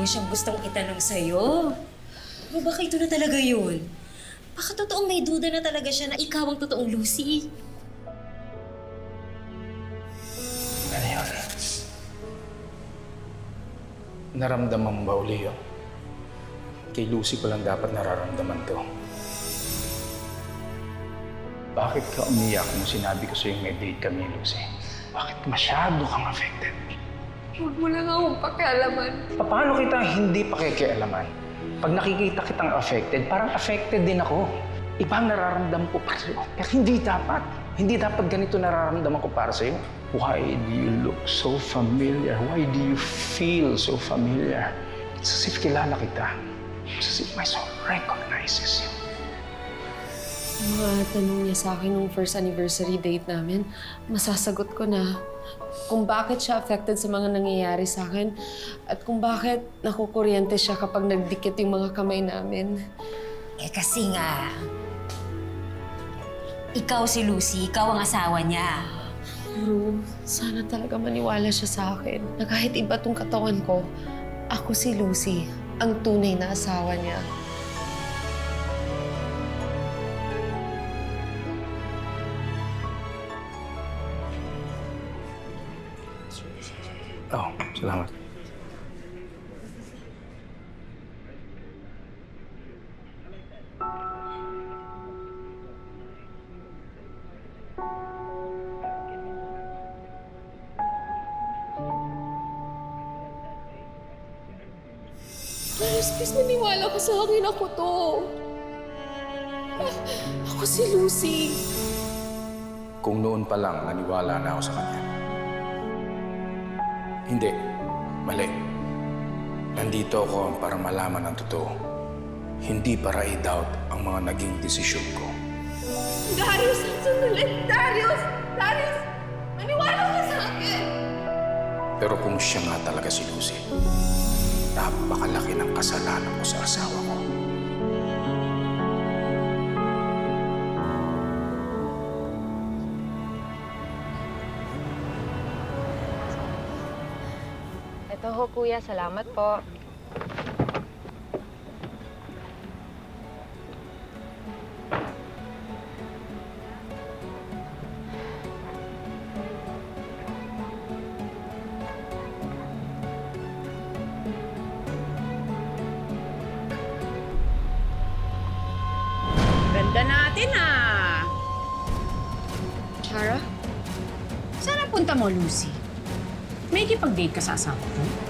siyang gustong itanong sa'yo. Pero baka ito na talaga yun? Baka totoong may duda na talaga siya na ikaw ang totoong Lucy. Ano yun? Naramdaman mo ba uli yun? Kay Lucy ko lang dapat nararamdaman to. Bakit ka umiyak nung sinabi ko sa'yo may date kami, Lucy? Bakit masyado kang affected? Huwag mo lang akong pakialaman. Paano kita hindi pakikialaman? Pag nakikita kitang affected, parang affected din ako. Iba ang nararamdaman ko para sa'yo. Pero hindi dapat. Hindi dapat ganito nararamdaman ko para sa'yo. Why do you look so familiar? Why do you feel so familiar? It's as if kilala kita. It's as if my soul recognizes you. Yung mga tanong niya sa akin nung first anniversary date namin, masasagot ko na kung bakit siya affected sa mga nangyayari sa akin at kung bakit nakukuryente siya kapag nagdikit yung mga kamay namin. Eh kasi nga, ikaw si Lucy, ikaw ang asawa niya. Pero sana talaga maniwala siya sa akin na kahit iba tong katawan ko, ako si Lucy, ang tunay na asawa niya. Oh, salamat. Darius, please maniwala ka sa akin. Ako to. Ako si Lucy. Kung noon pa lang naniwala na ako sa kanya. Hindi. Mali. Nandito ako para malaman ang totoo. Hindi para i-doubt ang mga naging desisyon ko. Darius, sandali! Darius! Darius! Maniwala ka sa akin! Pero kung siya nga talaga si Lucy, napakalaki ng kasalanan ko sa asawa ko. Ito ho, kuya. Salamat po. Ganda natin, ah. Chara? Saan ang punta mo, Lucy? May ikipag-date ka sa asawa ko?